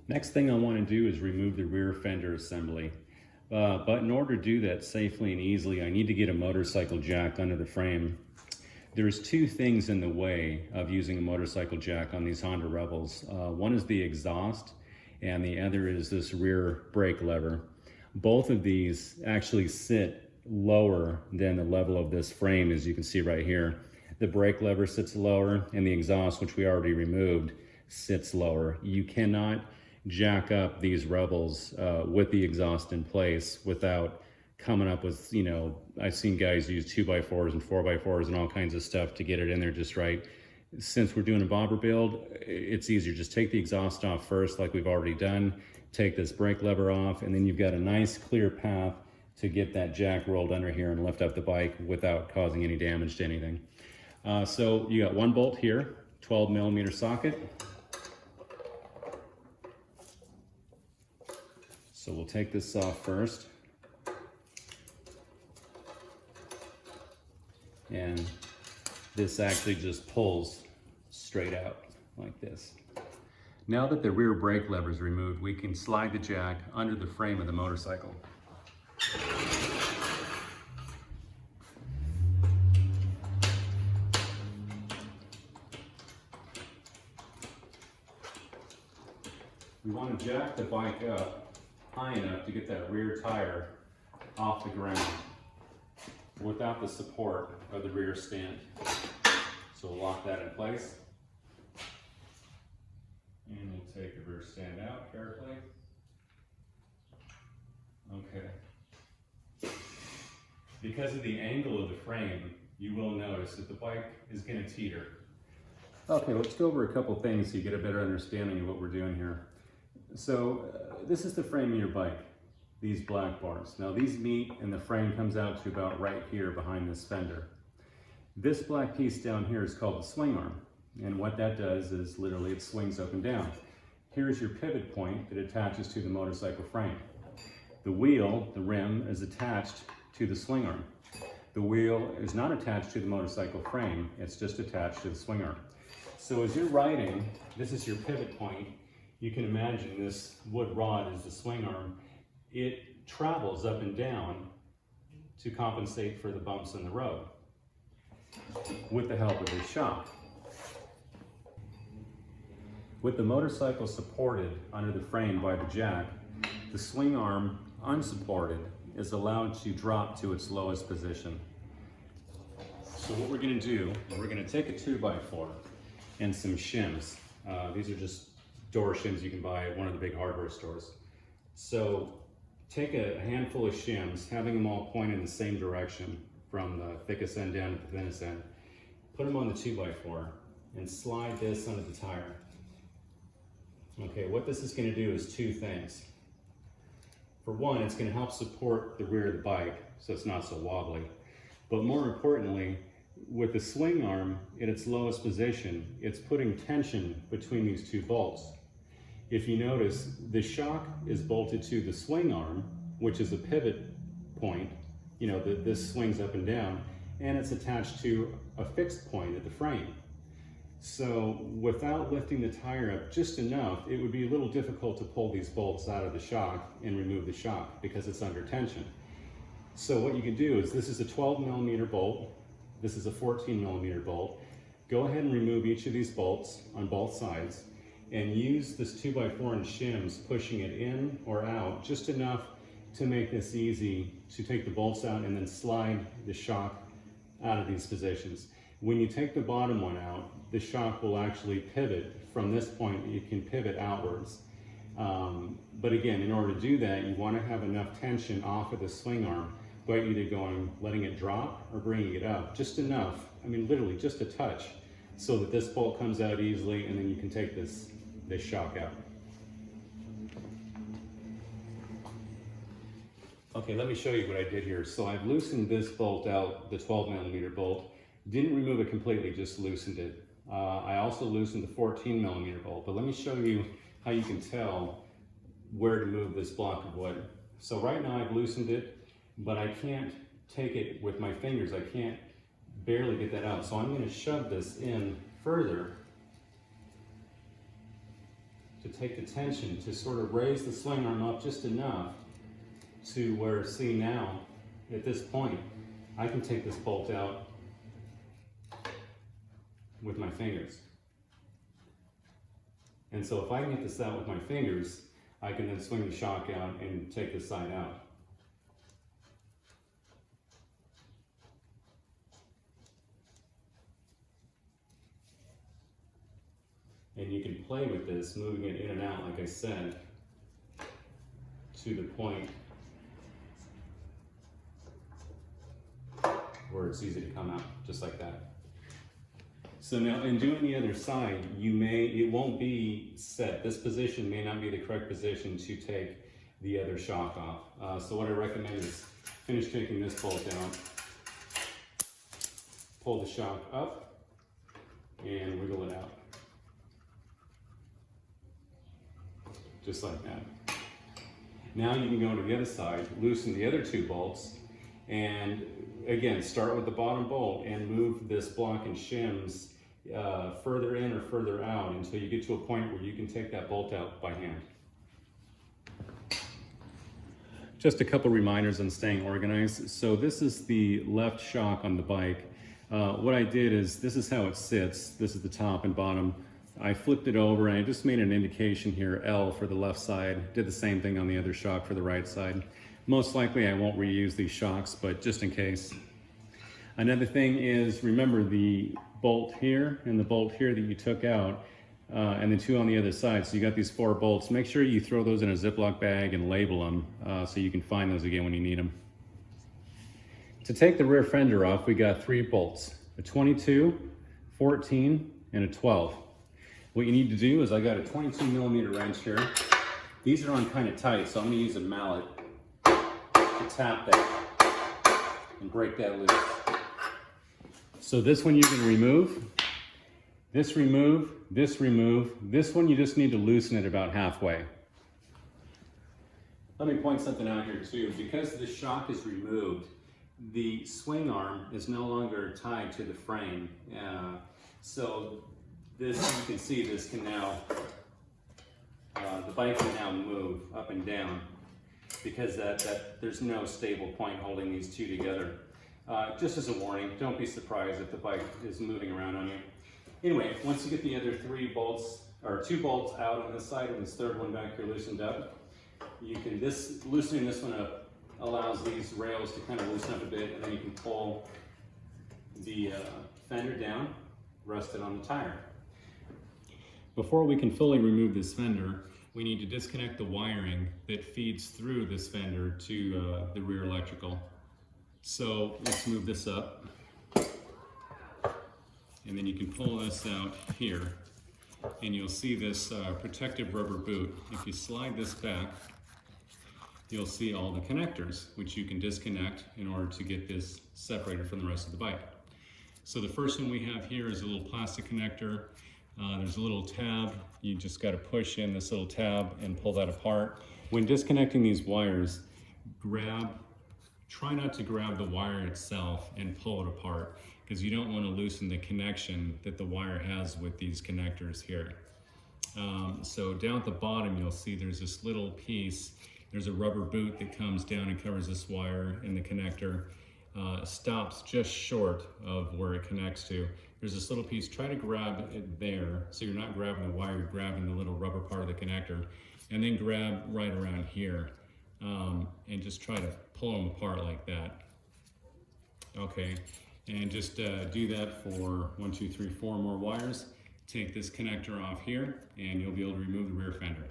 Next thing I want to do is remove the rear fender assembly. But in order to do that safely and easily, I need to get a motorcycle jack under the frame. There's two things in the way of using a motorcycle jack on these Honda Rebels. One is the exhaust, and the other is this rear brake lever. Both of these actually sit lower than the level of this frame, as you can see right here. The brake lever sits lower, and the exhaust, which we already removed, sits lower. You cannot jack up these Rebels with the exhaust in place without coming up with, I've seen guys use 2x4s and 4x4s and all kinds of stuff to get it in there just right. Since we're doing a bobber build, it's easier. Just take the exhaust off first, like we've already done. Take this brake lever off, and then you've got a nice clear path to get that jack rolled under here and lift up the bike without causing any damage to anything. So you got one bolt here, 12mm socket. So we'll take this off first. And this actually just pulls straight out like this. Now that the rear brake lever is removed, we can slide the jack under the frame of the motorcycle. We want to jack the bike up high enough to get that rear tire off the ground without the support of the rear stand. So we'll lock that in place. And we'll take the rear stand out carefully. Okay. Because of the angle of the frame, you will notice that the bike is going to teeter. Okay, let's go over a couple things so you get a better understanding of what we're doing here. So this is the frame of your bike, these black bars. Now these meet and the frame comes out to about right here behind this fender. This black piece down here is called the swing arm. And what that does is literally it swings up and down. Here's your pivot point that attaches to the motorcycle frame. The wheel, the rim, is attached to the swing arm. The wheel is not attached to the motorcycle frame, it's just attached to the swing arm. So as you're riding, this is your pivot point. You can imagine this wood rod is the swing arm. It travels up and down to compensate for the bumps in the road with the help of this shock. With the motorcycle supported under the frame by the jack, the swing arm, unsupported, is allowed to drop to its lowest position. So what we're going to do, we're going to take a 2x4 and some shims. These are just door shims you can buy at one of the big hardware stores. So take a handful of shims, having them all point in the same direction from the thickest end down to the thinnest end. Put them on the 2x4 and slide this under the tire. Okay, what this is going to do is two things. For one, it's going to help support the rear of the bike so it's not so wobbly. But more importantly, with the swing arm in its lowest position, it's putting tension between these two bolts. If you notice, the shock is bolted to the swing arm, which is a pivot point, that this swings up and down, and it's attached to a fixed point at the frame. So without lifting the tire up just enough, it would be a little difficult to pull these bolts out of the shock and remove the shock because it's under tension. So what you can do is, this is a 12mm bolt, this is a 14mm bolt. Go ahead and remove each of these bolts on both sides and use this 2x4 and shims, pushing it in or out just enough to make this easy to take the bolts out and then slide the shock out of these positions. When you take the bottom one out, the shock will actually pivot from this point. It can pivot outwards. But again, in order to do that, you want to have enough tension off of the swing arm by either letting it drop or bringing it up, just enough. I mean, literally just a touch, so that this bolt comes out easily, and then you can take this shock out. Okay, let me show you what I did here. So I've loosened this bolt out, the 12mm bolt. Didn't remove it completely, just loosened it. I also loosened the 14mm bolt, but let me show you how you can tell where to move this block of wood. So right now I've loosened it, but I can't take it with my fingers. I can't barely get that out. So I'm going to shove this in further to take the tension to sort of raise the swing arm up just enough to where, see now, at this point, I can take this bolt out with my fingers. And so if I can get this out with my fingers, I can then swing the shock out and take this side out. And you can play with this, moving it in and out, like I said, to the point where it's easy to come out, just like that. So now, in doing the other side, it won't be set. This position may not be the correct position to take the other shock off. So what I recommend is finish taking this bolt down, pull the shock up, and wiggle it out. Just like that. Now you can go to the other side, loosen the other two bolts, and again, start with the bottom bolt and move this block and shims further in or further out until you get to a point where you can take that bolt out by hand. Just a couple reminders on staying organized. So this is the left shock on the bike. What I did is, this is how it sits. This is the top and bottom. I flipped it over and I just made an indication here, L for the left side. Did the same thing on the other shock for the right side. Most likely I won't reuse these shocks, but just in case. Another thing is, remember the bolt here and the bolt here that you took out, and the two on the other side. So you got these 4 bolts. Make sure you throw those in a Ziploc bag and label them so you can find those again when you need them. To take the rear fender off, we got 3 bolts, a 22, 14, and a 12. What you need to do is, I got a 22mm wrench here. These are on kind of tight, so I'm gonna use a mallet to tap that and break that loose. So this one you can remove, this remove, this remove. This one you just need to loosen it about halfway. Let me point something out here too. Because the shock is removed, the swing arm is no longer tied to the frame. So this, you can see this can now, the bike can now move up and down because there's no stable point holding these two together. Just as a warning, don't be surprised if the bike is moving around on you. Anyway, once you get the other 3 bolts, or 2 bolts out on this side and this third one back here loosened up, you can, loosening this one up allows these rails to kind of loosen up a bit, and then you can pull the fender down, rest it on the tire. Before we can fully remove this fender, we need to disconnect the wiring that feeds through this fender to the rear electrical. So let's move this up. And then you can pull this out here, and you'll see this protective rubber boot. If you slide this back, you'll see all the connectors, which you can disconnect in order to get this separated from the rest of the bike. So the first one we have here is a little plastic connector. There's a little tab. You just got to push in this little tab and pull that apart. When disconnecting these wires, try not to grab the wire itself and pull it apart, because you don't want to loosen the connection that the wire has with these connectors here. So down at the bottom, you'll see there's this little piece. There's a rubber boot that comes down and covers this wire, and the connector stops just short of where it connects to. There's this little piece. Try to grab it there, so you're not grabbing the wire, you're grabbing the little rubber part of the connector, and then grab right around here, and just try to pull them apart like that. Okay, and just do that for 1, 2, 3, 4 more wires. Take this connector off here, and you'll be able to remove the rear fender.